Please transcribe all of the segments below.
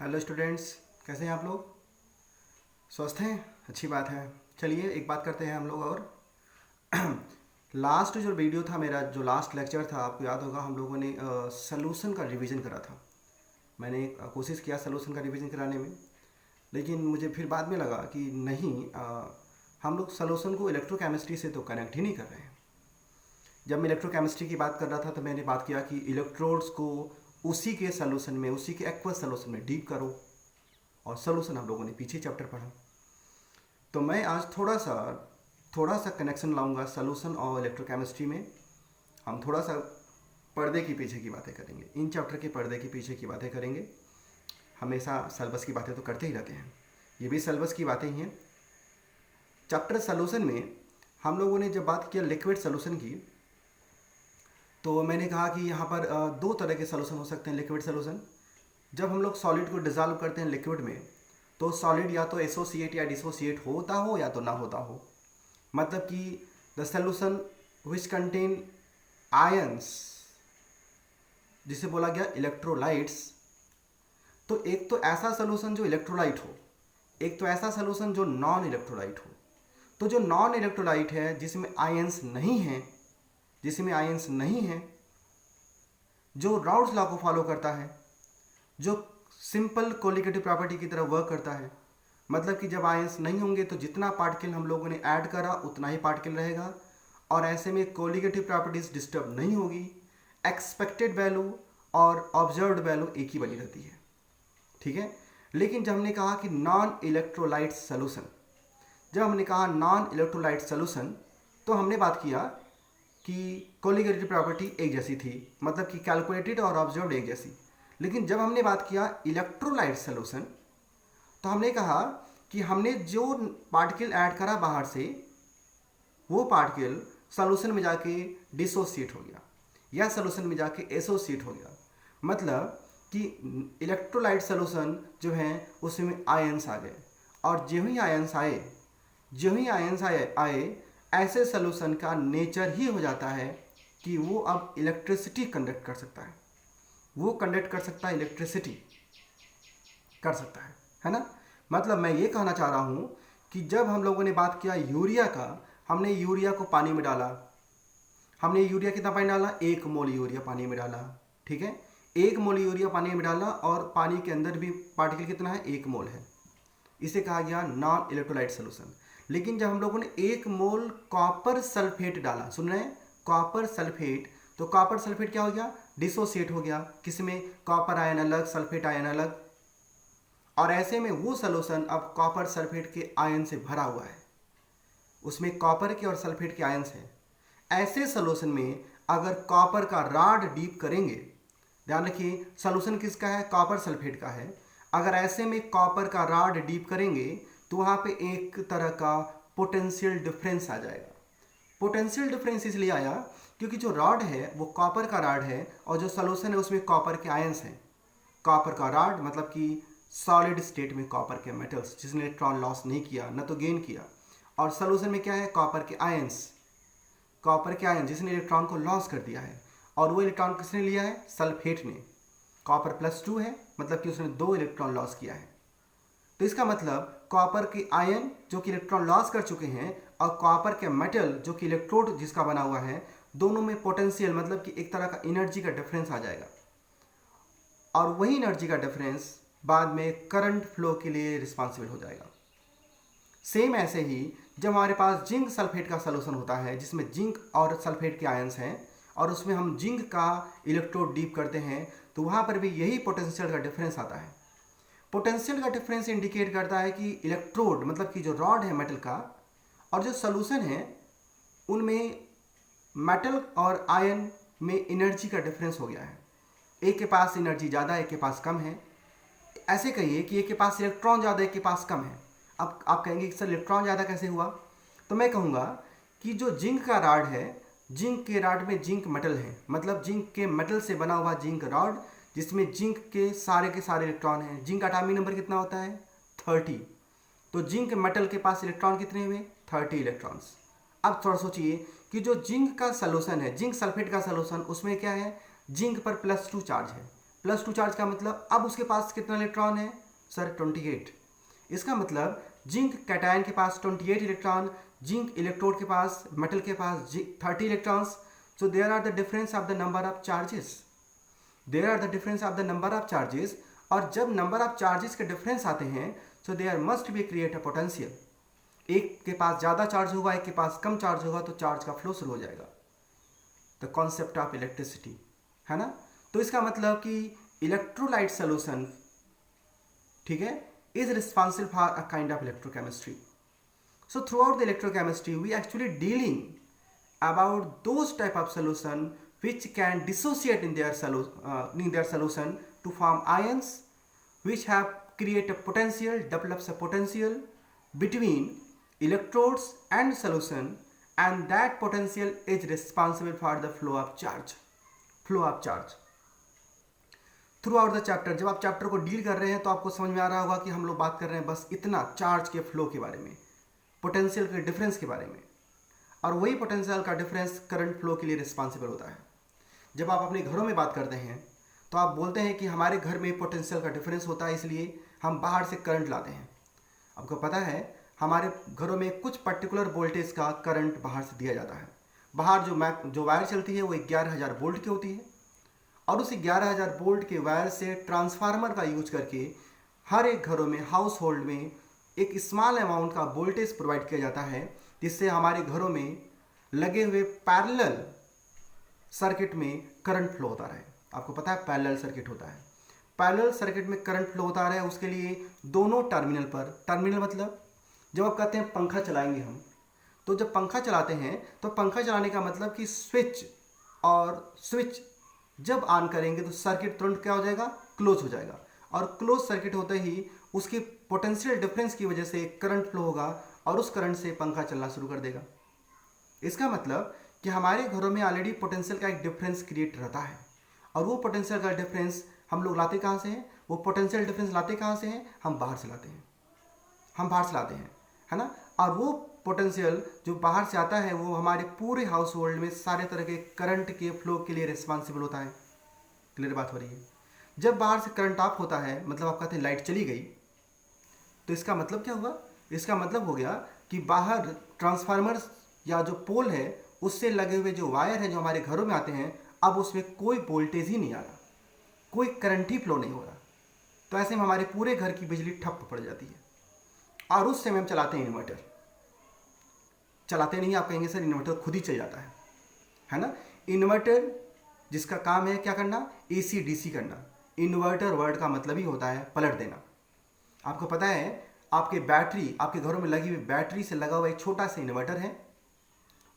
Hello students, कैसे हैं आप लोग? स्वस्थ हैं? अच्छी बात है। चलिए एक बात करते हैं हम लोग। और लास्ट जो वीडियो था मेरा, जो लास्ट लेक्चर था, आपको याद होगा हम लोगों ने सलूशन का रिवीजन करा था। मैंने कोशिश किया सलूशन का रिवीजन कराने में, लेकिन मुझे फिर बाद में लगा कि नहीं, हम लोग सलूशन को इलेक्ट्रोकेमिस्ट्री से तो कनेक्ट ही नहीं कर रहे हैं। जब मैं इलेक्ट्रोकेमिस्ट्री की बात कर रहा था तो मैंने बात किया कि इलेक्ट्रोड्स को उसी के सलूशन में, उसी के एक्वस सलूशन में डीप करो, और सलूशन हम लोगों ने पीछे चैप्टर पढ़ा। तो मैं आज थोड़ा सा कनेक्शन लाऊंगा सलूशन और इलेक्ट्रोकेमिस्ट्री में। हम थोड़ा सा पर्दे के पीछे की बातें करेंगे, इन चैप्टर के पर्दे के पीछे की बातें करेंगे। हमेशा सिलेबस की बातें तो करते ही रहते हैं, ये भी सिलेबस की बातें ही हैं। चैप्टर सलूशन में हम लोगों ने जब बात किया लिक्विड सलूशन की, तो मैंने कहा कि यहाँ पर दो तरह के सलूशन हो सकते हैं लिक्विड सलूशन। जब हम लोग सॉलिड को डिज़ोल्व करते हैं लिक्विड में, तो सॉलिड या तो एसोसिएट या डिसोसिएट होता हो या तो ना होता हो। मतलब कि the solution which contain ions, जिसे बोला गया इलेक्ट्रोलाइट्स। तो एक तो ऐसा सॉल्यूशन जो इलेक्ट्रोलाइट हो, एक तो ऐसा सॉल्यूशन जो नॉन इलेक्ट्रोलाइट हो। तो जो नॉन इलेक्ट्रोलाइट है, जिसमें आयंस नहीं है, जो राउल्स लॉ को फॉलो करता है, जो सिंपल कोलिगेटिव प्रॉपर्टी की तरह वर्क करता है। मतलब कि जब आयंस नहीं होंगे तो जितना पार्टिकल हम लोगों ने ऐड करा उतना ही पार्टिकल रहेगा, और ऐसे में कोलिगेटिव प्रॉपर्टीज डिस्टर्ब नहीं होगी। एक्सपेक्टेड वैल्यू और ऑब्जर्व्ड वैल्यू एक ही बनी रहती है, ठीक है। लेकिन जब हमने कहा कि नॉन इलेक्ट्रोलाइट सोल्यूशन, तो हमने बात किया कि कोलिगेटिव प्रॉपर्टी एक जैसी थी, मतलब कि कैलकुलेटेड और ऑब्जर्व्ड एक जैसी। लेकिन जब हमने बात किया इलेक्ट्रोलाइट सोल्यूशन, तो हमने कहा कि हमने जो पार्टिकल ऐड करा बाहर से, वो पार्टिकल सॉल्यूशन में जाके डिसोसिएट हो गया या सॉल्यूशन में जाके एसोसिएट हो गया। मतलब कि इलेक्ट्रोलाइट सॉल्यूशन जो है उसमें आयंस आ गए, और जो ही आयंस आए ऐसे सॉल्यूशन का नेचर ही हो जाता है कि वो अब इलेक्ट्रिसिटी कंडक्ट कर सकता है, इलेक्ट्रिसिटी कर सकता है ना। मतलब मैं ये कहना चाह रहा हूँ कि जब हम लोगों ने बात किया यूरिया का, हमने यूरिया को पानी में डाला। हमने यूरिया कितना पानी डाला? 1 मोल यूरिया पानी में डाला, ठीक है। 1 मोल यूरिया पानी में डाला, और पानी के अंदर भी पार्टिकल कितना है? 1 मोल है। इसे कहा गया नॉन इलेक्ट्रोलाइट सोल्यूशन। लेकिन जब हम लोगों ने 1 मोल कॉपर सल्फेट डाला, सुन रहे हैं, कॉपर सल्फेट, तो कॉपर सल्फेट क्या हो गया? डिसोसिएट हो गया। किसमें? कॉपर आयन अलग, सल्फेट आयन अलग। और ऐसे में वो सॉल्यूशन अब कॉपर सल्फेट के आयन से भरा हुआ है, उसमें कॉपर के और सल्फेट के आयन्स हैं। ऐसे सॉल्यूशन में अगर कॉपर का रॉड डीप करेंगे, ध्यान रखिए सॉल्यूशन किसका है? कॉपर सल्फेट का है। अगर ऐसे में कॉपर का रॉड डीप करेंगे तो वहाँ पे एक तरह का पोटेंशियल डिफरेंस आ जाएगा। पोटेंशियल डिफरेंस इसलिए आया क्योंकि जो रॉड है वो कॉपर का रॉड है, और जो सॉल्यूशन है उसमें कॉपर के आयन्स हैं। कॉपर का रॉड मतलब कि सॉलिड स्टेट में कॉपर के मेटल्स जिसने इलेक्ट्रॉन लॉस नहीं किया, न तो गेन किया। और सॉल्यूशन में क्या है? कॉपर के आयंस जिसने इलेक्ट्रॉन को लॉस कर दिया है। और वो इलेक्ट्रॉन किसने लिया है? सल्फेट ने। कॉपर +2 है, मतलब कि उसने 2 इलेक्ट्रॉन लॉस किया है। तो इसका मतलब कॉपर के आयन जो कि इलेक्ट्रॉन लॉस कर चुके हैं, और कॉपर के मेटल जो कि इलेक्ट्रोड जिसका बना हुआ है, दोनों में पोटेंशियल मतलब कि एक तरह का एनर्जी का डिफरेंस आ जाएगा। और वही एनर्जी का डिफरेंस बाद में करंट फ्लो के लिए रिस्पॉन्सिबल हो जाएगा। सेम ऐसे ही जब हमारे पास जिंक सल्फेट का सॉल्यूशन होता है, जिसमें जिंक और सल्फेट के आयंस हैं, और उसमें हम जिंक का इलेक्ट्रोड डीप करते हैं, तो वहाँ पर भी यही पोटेंशियल का डिफरेंस आता है। पोटेंशियल का डिफरेंस इंडिकेट करता है कि इलेक्ट्रोड मतलब कि जो रॉड है मेटल का, और जो सॉल्यूशन है, उनमें मेटल और आयन में एनर्जी का डिफरेंस हो गया है। एक के पास एनर्जी ज़्यादा, एक के पास कम है। ऐसे कहिए कि एक के पास इलेक्ट्रॉन ज़्यादा, एक के पास कम है। अब आप कहेंगे कि सर इलेक्ट्रॉन ज़्यादा कैसे हुआ? तो मैं कहूँगा कि जो जिंक का रॉड है, जिंक के रॉड में जिंक मेटल है, मतलब जिंक के मेटल से बना हुआ जिंक रॉड, जिसमें जिंक के सारे इलेक्ट्रॉन हैं। जिंक एटॉमिक नंबर कितना होता है? 30। तो जिंक मेटल के पास इलेक्ट्रॉन कितने हुए? 30 इलेक्ट्रॉन्स। अब थोड़ा सोचिए कि जो जिंक का सॉल्यूशन है, जिंक सल्फेट का सॉल्यूशन, उसमें क्या है? जिंक पर +2 चार्ज है। +2 चार्ज का मतलब अब उसके पास कितना इलेक्ट्रॉन है सर 28। इसका मतलब जिंक कैटायन के पास 28 इलेक्ट्रॉन, जिंक इलेक्ट्रोड के पास, मेटल के पास 30 electrons. So there are the difference of the number of charges, there are the difference of the number of charges. और जब नंबर ऑफ चार्जेस के डिफरेंस आते हैं so there must be create a potential. एक के पास ज़्यादा charge होगा, एक के पास कम चार्ज होगा, तो चार्ज का फ्लो शुरू हो जाएगा। द कॉन्सेप्ट ऑफ इलेक्ट्रिसिटी, है ना। तो इसका मतलब कि इलेक्ट्रोलाइट सोल्यूशन, ठीक है, is responsible for a kind of electrochemistry. So throughout the electrochemistry we actually dealing about those type of solution which can dissociate in their solution to form ions which have create a potential, develops a potential between electrodes and solution, and that potential is responsible for the flow of charge. Through out the chapter, जब आप chapter को deal कर रहे हैं तो आपको समझ में आ रहा होगा कि हम लोग बात कर रहे हैं बस इतना चार्ज के फ्लो के बारे में, पोटेंशियल के डिफरेंस के बारे में, और वही पोटेंशियल का डिफरेंस करंट फ्लो के लिए रिस्पॉन्सिबल होता है। जब आप अपने घरों में बात करते हैं तो आप बोलते हैं कि हमारे घर में पोटेंशियल का डिफरेंस होता है, इसलिए हम बाहर से करंट लाते हैं। आपको पता है हमारे घरों में कुछ पर्टिकुलर वोल्टेज का करंट बाहर से दिया जाता है। बाहर जो वायर चलती है वो 11,000 वोल्ट की होती है, और उस 11,000 वोल्ट के वायर से ट्रांसफार्मर का यूज करके हर एक घरों में, हाउस होल्ड में एक स्मॉल अमाउंट का वोल्टेज प्रोवाइड किया जाता है, जिससे हमारे घरों में लगे हुए पैरेलल सर्किट में करंट फ्लो होता रहे। आपको पता है पैरेलल सर्किट होता है, पैरेलल सर्किट में करंट फ्लो होता रहे, उसके लिए दोनों टर्मिनल पर, टर्मिनल मतलब जब आप कहते हैं पंखा चलाएंगे हम, तो जब पंखा चलाते हैं तो पंखा चलाने का मतलब कि स्विच जब ऑन करेंगे तो सर्किट तुरंत क्या हो जाएगा, क्लोज हो जाएगा, और क्लोज सर्किट होते ही उसके पोटेंशियल डिफरेंस की वजह से करंट फ्लो होगा और उस करंट से पंखा चलना शुरू कर देगा। इसका मतलब कि हमारे घरों में ऑलरेडी पोटेंशियल का एक डिफरेंस क्रिएट रहता है, और वो पोटेंशियल का डिफरेंस हम लोग लाते कहाँ से हैं, वो पोटेंशियल डिफरेंस लाते कहाँ से हैं, हम बाहर से लाते हैं, है ना। और वो पोटेंशियल जो बाहर से आता है वो हमारे पूरे हाउस होल्ड में सारे तरह के करंट के फ्लो के लिए रिस्पॉन्सिबल होता है। क्लियर बात हो रही है। जब बाहर से करंट ऑफ होता है, मतलब आप कहते हैं लाइट चली गई, तो इसका मतलब क्या हुआ, इसका मतलब हो गया कि बाहर ट्रांसफार्मर या जो पोल है उससे लगे हुए जो वायर हैं जो हमारे घरों में आते हैं, अब उसमें कोई वोल्टेज ही नहीं आ रहा, कोई करंट ही फ्लो नहीं हो रहा। तो ऐसे में हमारे पूरे घर की बिजली ठप पड़ जाती है, और उस समय हम चलाते हैं इन्वर्टर। चलाते नहीं, आप कहेंगे सर इन्वर्टर खुद ही चल जाता है ना। इन्वर्टर जिसका काम है क्या करना, AC DC करना। इन्वर्टर वर्ड का मतलब ही होता है पलट देना। आपको पता है आपके बैटरी, आपके घरों में लगी हुई बैटरी से लगा हुआ एक छोटा सा इन्वर्टर है,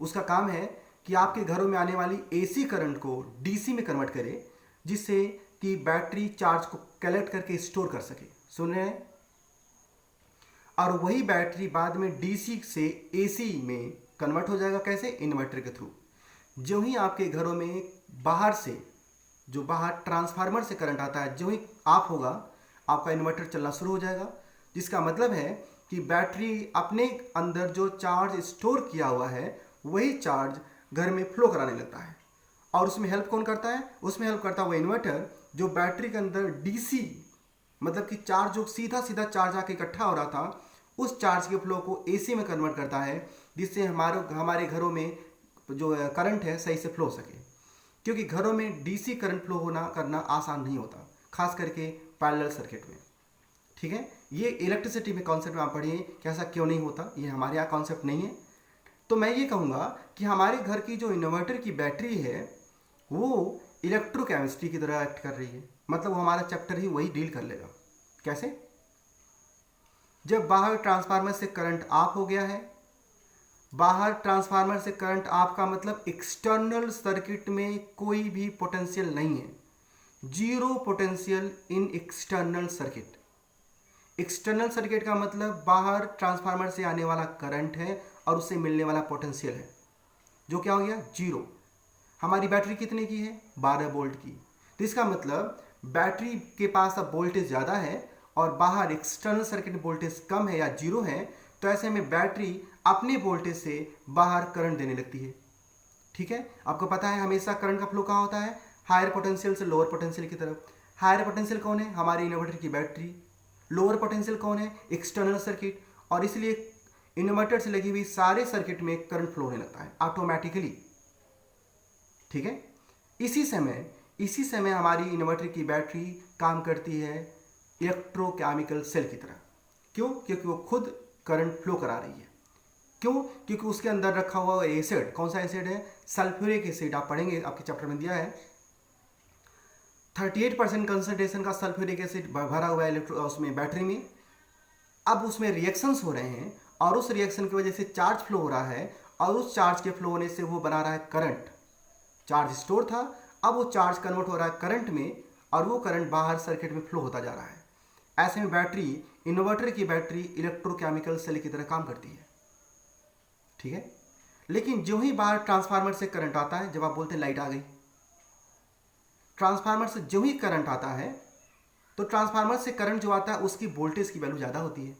उसका काम है कि आपके घरों में आने वाली AC करंट को DC में कन्वर्ट करे, जिससे कि बैटरी चार्ज को कलेक्ट करके स्टोर कर सके। सुन रहे हैं। और वही बैटरी बाद में DC से AC में कन्वर्ट हो जाएगा। कैसे, इन्वर्टर के थ्रू। जो ही आपके घरों में बाहर से, जो बाहर ट्रांसफार्मर से करंट आता है, जो ही ऑफ होगा आपका इन्वर्टर चलना शुरू हो जाएगा, जिसका मतलब है कि बैटरी अपने अंदर जो चार्ज स्टोर किया हुआ है वही चार्ज घर में फ्लो कराने लगता है। और उसमें हेल्प कौन करता है, उसमें हेल्प करता है वो इन्वर्टर जो बैटरी के अंदर DC मतलब कि चार्ज जो सीधा चार्ज आके इकट्ठा हो रहा था, उस चार्ज के फ्लो को AC में कन्वर्ट करता है, जिससे हमारे घरों में जो करंट है सही से फ्लो हो सके। क्योंकि घरों में DC करंट फ्लो करना आसान नहीं होता, खास करके पैरेलल सर्किट में। ठीक है, ये इलेक्ट्रिसिटी में कॉन्सेप्ट में आप पढ़िए कि ऐसा क्यों नहीं होता, ये हमारे यहाँ कॉन्सेप्ट नहीं है। तो मैं ये कहूँगा कि हमारे घर की जो इन्वर्टर की बैटरी है वो इलेक्ट्रोकेमिस्ट्री की तरह एक्ट कर रही है। मतलब वो हमारा चैप्टर ही वही डील कर लेगा। कैसे, जब बाहर ट्रांसफार्मर से करंट ऑफ हो गया है, बाहर ट्रांसफार्मर से करंट ऑफ का मतलब एक्सटर्नल सर्किट में कोई भी पोटेंशियल नहीं है, zero potential in external circuit. External circuit का मतलब बाहर ट्रांसफार्मर से आने वाला करंट है और उससे मिलने वाला पोटेंशियल है, जो क्या हो गया, जीरो। हमारी बैटरी कितने की है, 12 वोल्ट की। तो इसका मतलब बैटरी के पास अब वोल्टेज ज़्यादा है और बाहर एक्सटर्नल सर्किट वोल्टेज कम है या जीरो है, तो ऐसे में बैटरी अपने वोल्टेज से बाहर करंट देने लगती है। ठीक है, आपको पता है हमेशा करंट का फ्लो कहाँ होता है, हायर पोटेंशियल से लोअर पोटेंशियल की तरफ। हायर पोटेंशियल कौन है? हमारे इन्वर्टर की बैटरी। लोअर पोटेंशियल कौन है? External circuit. और इसलिए इन्वर्टर से लगी हुई सारे सर्किट में करंट फ्लो होने लगता है ऑटोमेटिकली। ठीक है। इसी समय हमारी इन्वर्टर की बैटरी काम करती है इलेक्ट्रोकेमिकल सेल की तरह। क्यों? क्योंकि वो खुद करंट फ्लो करा रही है। क्यों? क्योंकि उसके अंदर रखा हुआ एसिड, कौन सा एसिड है? Sulphuric acid. आप पढ़ेंगे, आपके चैप्टर में दिया है 38% कंसंट्रेशन का सल्फ्यूरिक एसिड भरा हुआ है उसमें बैटरी में। अब उसमें रिएक्शंस हो रहे हैं और उस रिएक्शन की वजह से चार्ज फ्लो हो रहा है और उस चार्ज के फ्लो होने से वो बना रहा है करंट। चार्ज स्टोर था, अब वो चार्ज कन्वर्ट हो रहा है करंट में और वो करंट बाहर सर्किट में फ्लो होता जा रहा है। ऐसे में बैटरी, इन्वर्टर की बैटरी इलेक्ट्रोकेमिकल सेल की तरह काम करती है। ठीक है। लेकिन जो ही बाहर ट्रांसफार्मर से करंट आता है, जब आप बोलते हैं लाइट आ गई, ट्रांसफार्मर से जो ही करंट आता है तो ट्रांसफार्मर से करंट जो आता है उसकी वोल्टेज की वैल्यू ज़्यादा होती है।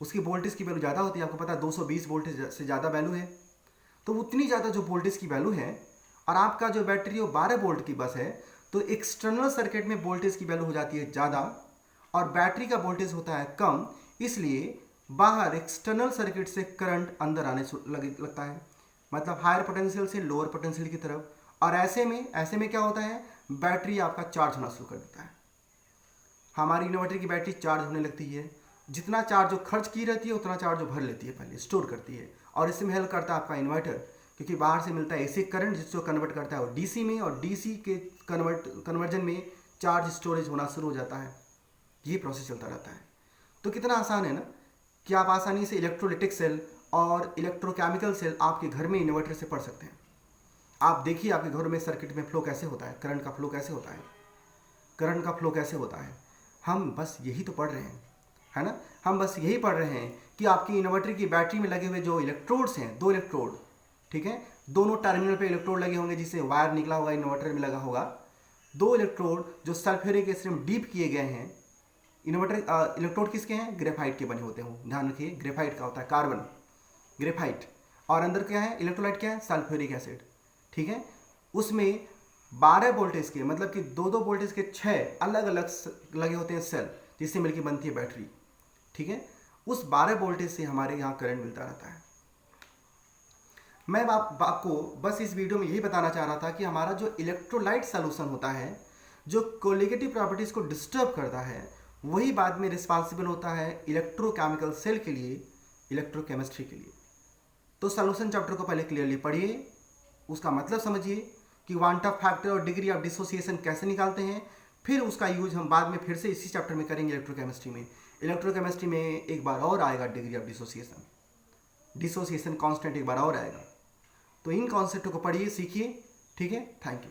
उसकी वोल्टेज की वैल्यू ज़्यादा होती है। आपको पता है 220 वोल्टेज से ज़्यादा वैल्यू है। तो उतनी ज़्यादा जो वोल्टेज की वैल्यू है और आपका जो बैटरी है वो 12 वोल्ट की बस है, तो एक्सटर्नल सर्किट में वोल्टेज की वैल्यू हो जाती है ज़्यादा और बैटरी का वोल्टेज होता है कम। इसलिए बाहर एक्सटर्नल सर्किट से करंट अंदर आने लगता है, मतलब हायर पोटेंशियल से लोअर पोटेंशियल की तरफ। और ऐसे में क्या होता है? बैटरी आपका चार्ज होना शुरू कर देता है। हमारी इन्वर्टर की बैटरी चार्ज होने लगती है। जितना चार्ज जो खर्च की रहती है उतना चार्ज जो भर लेती है, पहले स्टोर करती है। और इसमें हेल्प करता है आपका इन्वर्टर, क्योंकि बाहर से मिलता है एसी करंट जिसको कन्वर्ट करता है और डीसी में, और डीसी के कन्वर्जन में चार्ज स्टोरेज होना शुरू हो जाता है। ये प्रोसेस चलता रहता है। तो कितना आसान है ना कि आप आसानी से इलेक्ट्रोलिटिक सेल और इलेक्ट्रोकेमिकल सेल आपके घर में इन्वर्टर से पढ़ सकते हैं। आप देखिए आपके घर में सर्किट में फ्लो कैसे होता है, करंट का फ्लो कैसे होता है, करंट का फ्लो कैसे होता है। हम बस यही तो पढ़ रहे हैं, है ना। हम बस यही पढ़ रहे हैं कि आपकी इन्वर्टर की बैटरी में लगे हुए जो इलेक्ट्रोड्स हैं, 2 इलेक्ट्रोड, ठीक है, दोनों टर्मिनल पे इलेक्ट्रोड लगे होंगे जिससे वायर निकला होगा, इन्वर्टर में लगा होगा। 2 इलेक्ट्रोड जो सल्फ्यूरिक एसिड में डीप किए गए हैं। इन्वर्टर इलेक्ट्रोड किसके हैं? ग्रेफाइट के बने होते हैं। ध्यान रखिए, ग्रेफाइट का होता है कार्बन, ग्रेफाइट। और अंदर क्या है? इलेक्ट्रोलाइट क्या है? Sulphuric acid. ठीक है। उसमें 12 वोल्टेज के, मतलब कि 2-2 वोल्टेज के 6 अलग अलग लगे होते हैं सेल, जिससे मिलकर बनती है बैटरी। ठीक है। उस 12 वोल्टेज से हमारे यहाँ करंट मिलता रहता है। मैं आपको बस इस वीडियो में यही बताना चाह रहा था कि हमारा जो इलेक्ट्रोलाइट सॉल्यूशन होता है, जो कोलिगेटिव प्रॉपर्टीज को डिस्टर्ब करता है, वही बाद में रिस्पॉन्सिबल होता है इलेक्ट्रोकेमिकल सेल के लिए, इलेक्ट्रोकेमिस्ट्री के लिए। तो सॉल्यूशन चैप्टर को पहले क्लियरली पढ़िए, उसका मतलब समझिए कि क्वांटम फैक्टर और डिग्री ऑफ डिसोसिएशन कैसे निकालते हैं। फिर उसका यूज हम बाद में फिर से इसी चैप्टर में करेंगे इलेक्ट्रोकेमिस्ट्री में। इलेक्ट्रोकेमिस्ट्री में एक बार और आएगा degree of dissociation, dissociation constant एक बार और आएगा। तो इन कॉन्सेप्ट को पढ़िए, सीखिए। ठीक है। Thank you.